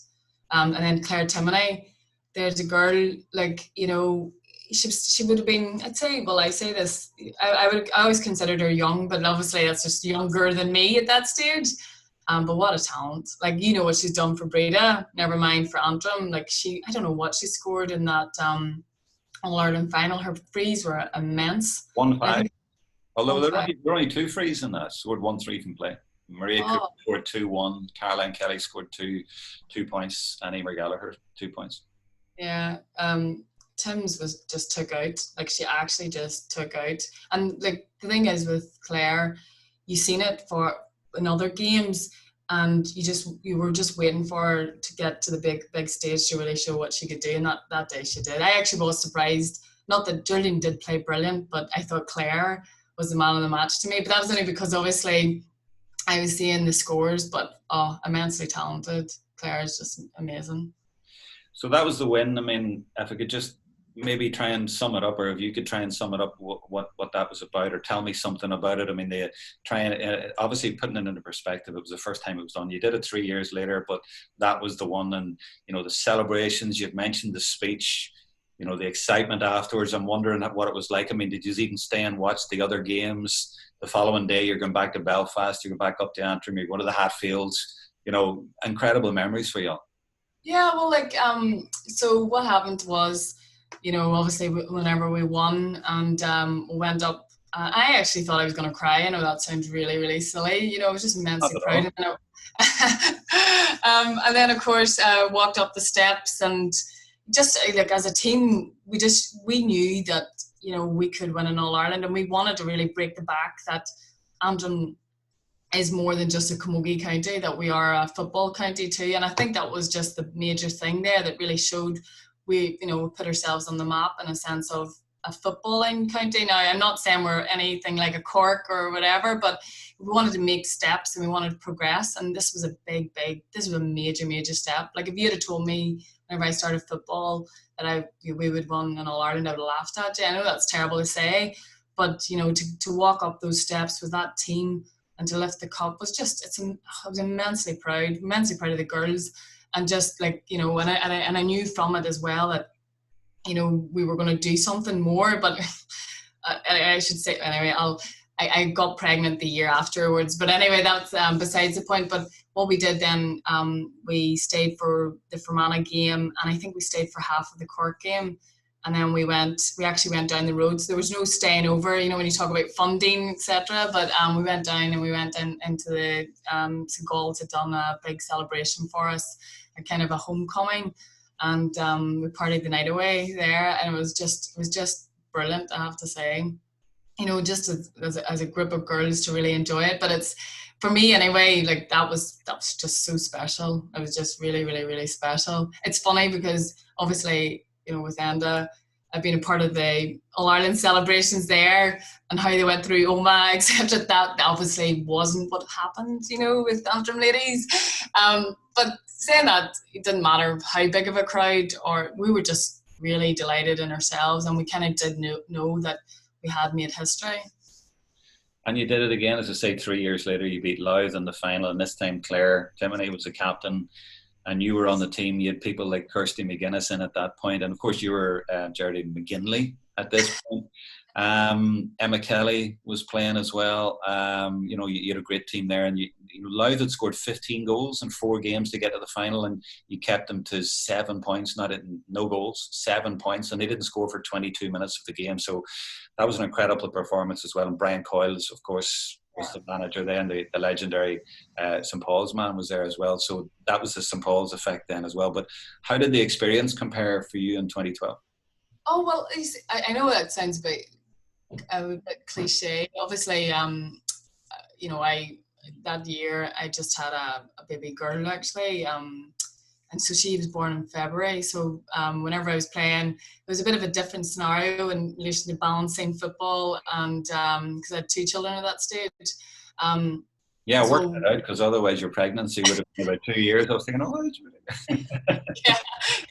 And then Claire Timoney, there's a girl, like, you know, she would have been, I'd say, well, I say this, I always considered her young, but obviously that's just younger than me at that stage. But what a talent. Like, you know what she's done for Breda, never mind for Antrim. Like, I don't know what she scored in that All-Ireland final. Her frees were immense. 1-5. Although there were only 2 frees in that. Scored 1-3 from play. Maria Cooper scored 2-1. Caroline Kelly scored 2 points. And Emer Gallagher 2 points. Yeah. Tim's just took out. Like, she actually just took out. And, like, the thing is with Claire, you've seen it in other games, and you were just waiting for her to get to the big stage to really show what she could do, and that day she did. I actually was surprised, not that Geardine did play brilliant, but I thought Claire was the man of the match to me. But that was only because obviously I was seeing the scores, but immensely talented. Claire is just amazing. So that was the win. I mean, if I could just maybe try and sum it up, or if you could try and sum it up, what that was about, or tell me something about it. I mean, they try and obviously putting it into perspective, it was the first time it was done. You did it 3 years later, but that was the one. And, you know, the celebrations, you've mentioned the speech, you know, the excitement afterwards. I'm wondering what it was like. I mean, did you even stay and watch the other games? The following day, you're going back to Belfast, you're going back up to Antrim, you're going to the Hatfields, you know, incredible memories for you all. Yeah, well, like, so what happened was, you know, obviously whenever we won and went up, I actually thought I was going to cry. I know that sounds really, really silly. You know, I was just immensely proud. And then, of course, walked up the steps, and just, like, as a team, we knew that, you know, we could win in All-Ireland, and we wanted to really break the back that Antrim is more than just a camogie county, that we are a football county too. And I think that was just the major thing there that really showed we, you know, put ourselves on the map in a sense of a footballing county. Now, I'm not saying we're anything like a Cork or whatever, but we wanted to make steps and we wanted to progress. And this was this was a major step. Like if you had told me whenever I started football that we would win in All-Ireland, I would have laughed at you. I know that's terrible to say, but to walk up those steps with that team and to lift the cup was I was immensely proud of the girls. And just like, and I knew from it as well that, we were going to do something more, but I should say, anyway, I got pregnant the year afterwards, but anyway, that's besides the point. But what we did then, we stayed for the Fermanagh game, and I think we stayed for half of the Cork game. And then we actually went down the road. So there was no staying over, when you talk about funding, etc. But we went down and we went into the St. Gall's had done a big celebration for us, a kind of a homecoming, and we partied the night away there, and it was just brilliant, I have to say. Just as a group of girls to really enjoy it. But it's, for me anyway, like that was just so special. It was just really, really, really special. It's funny because obviously, with Enda, I've been a part of the All-Ireland celebrations there and how they went through Oma, etc. That obviously wasn't what happened, with Antrim ladies. But saying that, it didn't matter how big of a crowd, or we were just really delighted in ourselves, and we kind of did know that we had made history. And you did it again, as I say, 3 years later. You beat Louth in the final, and this time Claire Timoney was the captain. And you were on the team. You had people like Kirsty McGuinness in at that point. And of course, you were Geardine McGinley at this point. Emma Kelly was playing as well. You had a great team there. And Louth had scored 15 goals in 4 games to get to the final. And you kept them to 7 points, no goals, 7 points. And they didn't score for 22 minutes of the game. So that was an incredible performance as well. And Brian Coyles, of course, was the manager then. The legendary St. Paul's man was there as well. So that was the St. Paul's effect then as well. But how did the experience compare for you in 2012? Oh, well, I know that sounds a bit cliche. Obviously, that year I just had a baby girl actually. And so she was born in February. So whenever I was playing, it was a bit of a different scenario in relation to balancing football, and because I had 2 children at that stage. Yeah, work that out, because otherwise your pregnancy would have been about 2 years. I was thinking,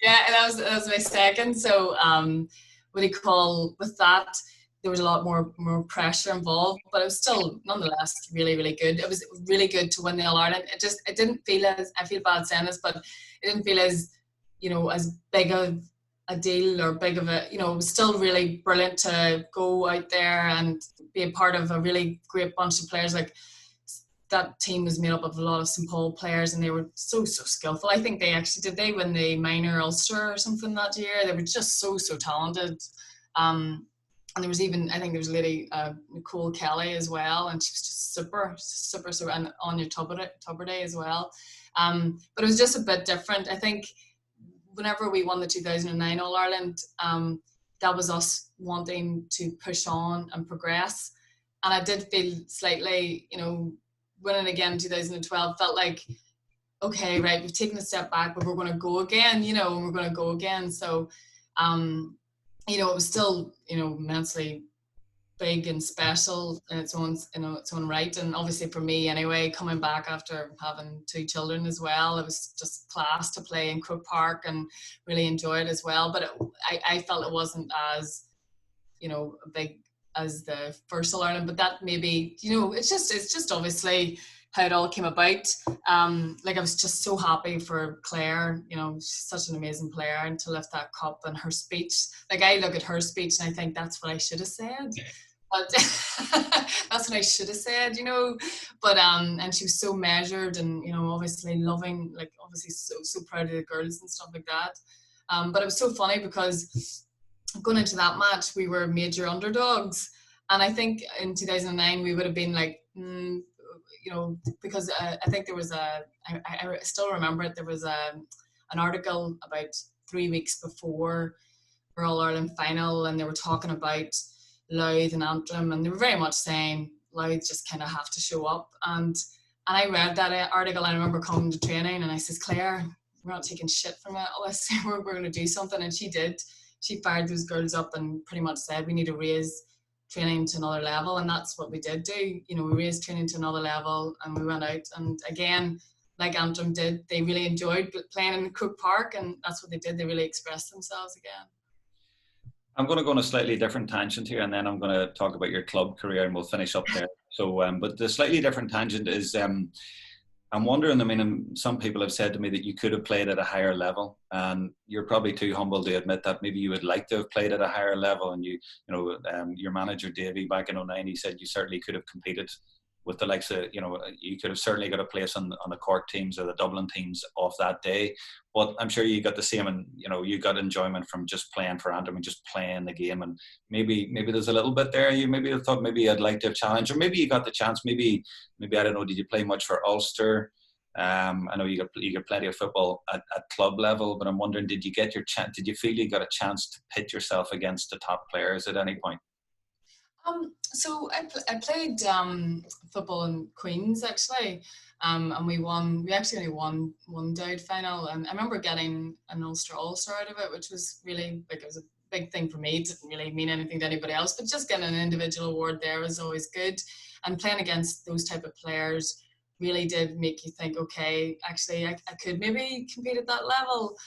yeah, and that was my second. So with that, there was a lot more pressure involved, but it was still nonetheless really, really good. It was really good to win the All-Ireland. It didn't feel as, I feel bad saying this, but it didn't feel as, as big of a deal or big of a, it was still really brilliant to go out there and be a part of a really great bunch of players. Like, that team was made up of a lot of St. Paul players, and they were so skillful. I think did they win the minor Ulster or something that year? They were just so talented. And there was even, I think there was a lady, Nicole Kelly as well, and she was just super, and Anya Tuberday as well. But it was just a bit different. I think whenever we won the 2009 All-Ireland, that was us wanting to push on and progress. And I did feel slightly, winning again in 2012 felt like, okay, right, we've taken a step back, but we're going to go again, and we're going to go again. So, it was still, immensely big and special in its own right. And obviously for me anyway, coming back after having 2 children as well, it was just class to play in Croke Park and really enjoy it as well. But I felt it wasn't as, big as the first All-Ireland, but that maybe, it's just obviously how it all came about. I was just so happy for Claire, she's such an amazing player, and to lift that cup, and her speech, I look at her speech and I think that's what I should have said. But that's what I should have said, but and she was so measured and, obviously loving, obviously so proud of the girls and stuff like that. But it was so funny because going into that match, we were major underdogs. And I think in 2009, we would have been because I think there was I still remember it, there was an article about 3 weeks before our All-Ireland final, and they were talking about Louth and Antrim, and they were very much saying Louth just kind of have to show up. And I read that article, and I remember coming to training, and I says, Claire, we're not taking shit from it. We're going to do something. And she did. she fired those girls up and pretty much said we need to raise training to another level, and that's what we did do. You know, we raised training to another level, and we went out, and again, like Antrim did, they really enjoyed playing in Croke Park, and that's what they did. They really expressed themselves again. I'm going to go on a slightly different tangent here, and then I'm going to talk about your club career, and we'll finish up there. So, but the slightly different tangent is, I'm wondering, I mean, some people have said to me that you could have played at a higher level, and you're probably too humble to admit that maybe you would like to have played at a higher level. And your manager, Davey, back in 2009, he said you certainly could have competed with the likes of, you could have certainly got a place on the Cork teams or the Dublin teams off that day. But I'm sure you got the same, and you got enjoyment from just playing for Antrim and just playing the game. And maybe there's a little bit there. You maybe thought maybe I'd like to have challenged, or maybe you got the chance. Maybe I don't know. Did you play much for Ulster? I know you got plenty of football at club level, but I'm wondering, did you get your chance? Did you feel you got a chance to pit yourself against the top players at any point? So I played football in Queens actually, and we actually only won one Dowd final, and I remember getting an Ulster All-Star out of it, which was really, like, it was a big thing for me. It didn't really mean anything to anybody else, but just getting an individual award there was always good, and playing against those type of players really did make you think, okay, actually I could maybe compete at that level.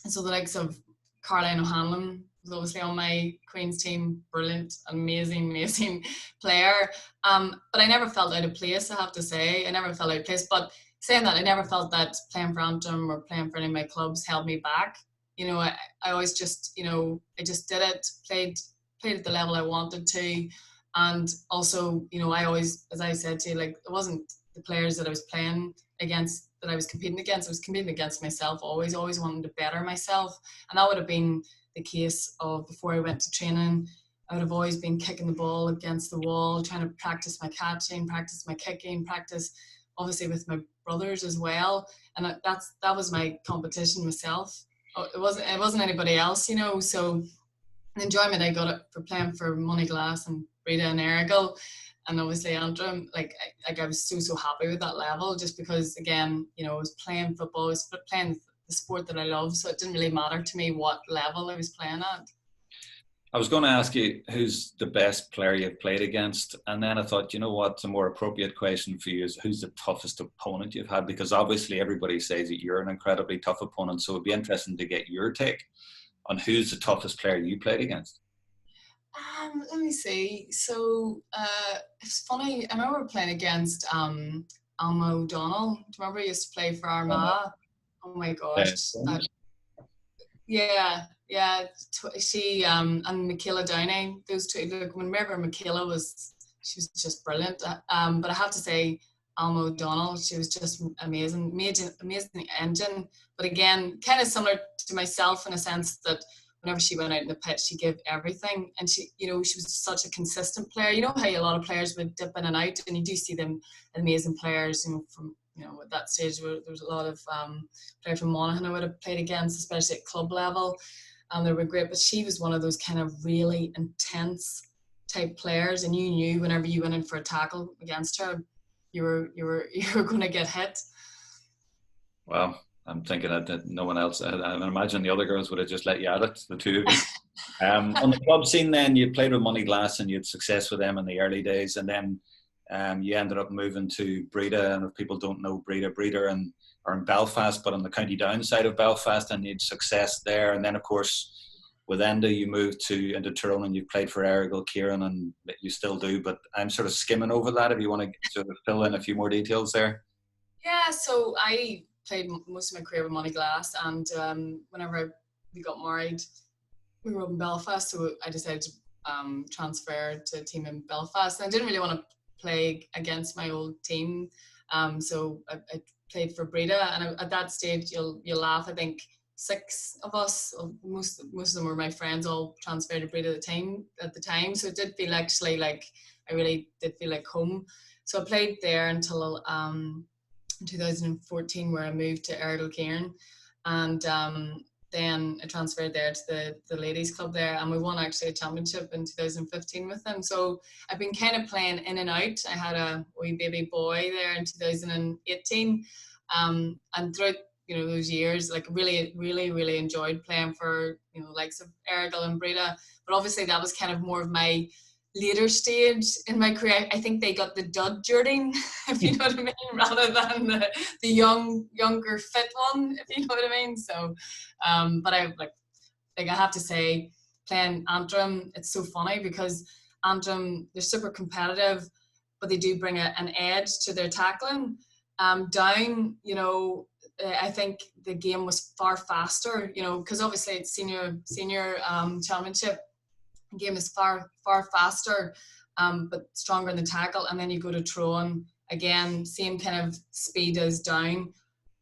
So the likes of Caroline O'Hanlon was obviously on my Queen's team, brilliant, amazing player. But I never felt out of place, I have to say. I never felt out of place. But saying that, I never felt that playing for Antrim or playing for any of my clubs held me back. I always just, I just did it, played at the level I wanted to. And also, I always, as I said to you, like, it wasn't the players that I was playing against that I was competing against. I was competing against myself, always wanting to better myself. And that would have been the case of before I went to training. I would have always been kicking the ball against the wall, trying to practice my catching, practice my kicking, practice obviously with my brothers as well. And that was my competition myself. It wasn't anybody else, so the enjoyment I got for playing for Moneyglass and Breda and Errigal, and obviously Antrim, I was so happy with that level, just because, again, I was playing football, I was playing the sport that I love, so it didn't really matter to me what level I was playing at. I was going to ask you who's the best player you've played against, and then I thought, you know what, a more appropriate question for you is who's the toughest opponent you've had, because obviously everybody says that you're an incredibly tough opponent, so it'd be interesting to get your take on who's the toughest player you played against. Let me see. So it's funny. I remember playing against Alma O'Donnell. Do you remember he used to play for Armagh? Oh my gosh. Yeah. She and Michaela Downey. Those two. Look, whenever Michaela she was just brilliant. But I have to say, Alma O'Donnell, she was just amazing engine. But again, kind of similar to myself in a sense that whenever she went out in the pitch, she gave everything, and she was such a consistent player. You know how a lot of players would dip in and out, and you do see them amazing players. From at that stage, there was a lot of players from Monaghan I would have played against, especially at club level, and they were great. But she was one of those kind of really intense type players, and you knew whenever you went in for a tackle against her, you were going to get hit. Wow. I'm thinking that no one else, I imagine the other girls would have just let you at it, the two of you. On the club scene then, you played with Moneyglass and you had success with them in the early days, and then you ended up moving to Breda, and if people don't know Breda are in Belfast, but on the County Down side of Belfast, and you had success there. And then of course with Enda you moved into Tyrone and you played for Errigal, Kieran, and you still do, but I'm sort of skimming over that if you want to sort of fill in a few more details there. Yeah, so I played most of my career with Moneyglass, and whenever we got married, we were up in Belfast, so I decided to transfer to a team in Belfast. And I didn't really want to play against my old team, so I played for Breda. And at that stage, you'll laugh, I think 6 of us, most of them were my friends, all transferred to Breda at the time. So it did feel actually like, I really did feel like home. So I played there until 2014, where I moved to Errigal Cairn, and then I transferred there to the ladies club there, and we won actually a championship in 2015 with them. So I've been kind of playing in and out. I had a wee baby boy there in 2018, and throughout those years. Like really, really, really enjoyed playing for, likes of Errigal and Breda. But obviously that was kind of more of my later stage in my career. I think they got the dud Geardine, if you know what I mean, rather than the younger fit one, if you know what I mean. So, but I I have to say, playing Antrim, it's so funny because Antrim, they're super competitive, but they do bring an edge to their tackling. Down, I think the game was far faster, because obviously it's senior championship. Game is far faster, but stronger in the tackle. And then you go to Tyrone, again, same kind of speed as Down,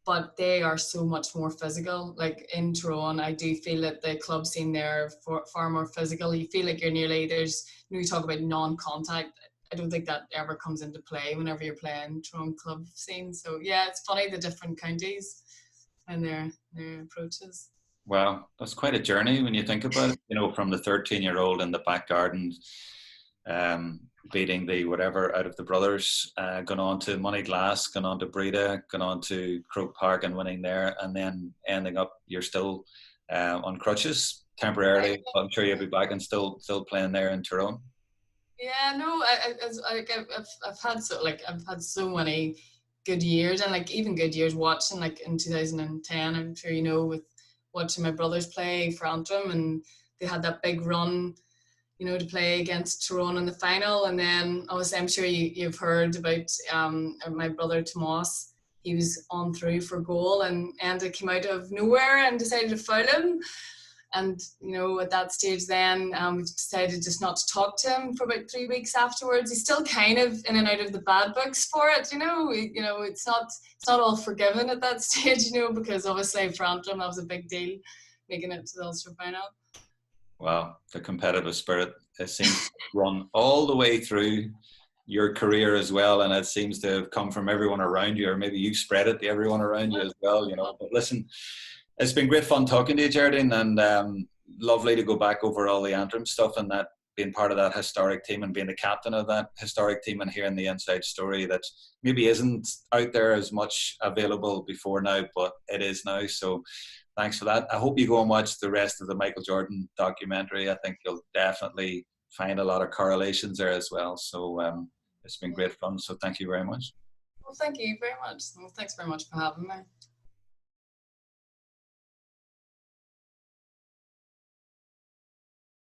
but they are so much more physical. Like in Tyrone, I do feel that the club scene there far more physical. You feel like you're nearly, you talk about non-contact. I don't think that ever comes into play whenever you're playing Tyrone club scene. So yeah, it's funny the different counties and their approaches. Wow, that's quite a journey when you think about it. From the 13-year-old in the back garden, beating the whatever out of the brothers, gone on to Moneyglass, gone on to Breda, gone on to Croke Park and winning there, and then ending up you're still on crutches temporarily. I'm sure you'll be back and still playing there in Tyrone. Yeah, no, I've had so many good years, and even good years watching, in 2010. I'm sure with watching my brothers play for Antrim, and they had that big run, to play against Tyrone in the final. And then obviously I'm sure you've heard about my brother Tomas. He was on through for goal, and it came out of nowhere and decided to foul him. And, at that stage then, we decided just not to talk to him for about 3 weeks afterwards. He's still kind of in and out of the bad books for it, it's not all forgiven at that stage, because obviously for Antrim, that was a big deal, making it to the Ulster final. Wow, the competitive spirit, it seems to run all the way through your career as well, and it seems to have come from everyone around you, or maybe you spread it to everyone around you as well, But listen, it's been great fun talking to you, Geardine, and lovely to go back over all the Antrim stuff and that being part of that historic team and being the captain of that historic team and hearing the inside story that maybe isn't out there as much available before now, but it is now. So thanks for that. I hope you go and watch the rest of the Michael Jordan documentary. I think you'll definitely find a lot of correlations there as well. So it's been great fun. So thank you very much. Well, thank you very much. Well, thanks very much for having me.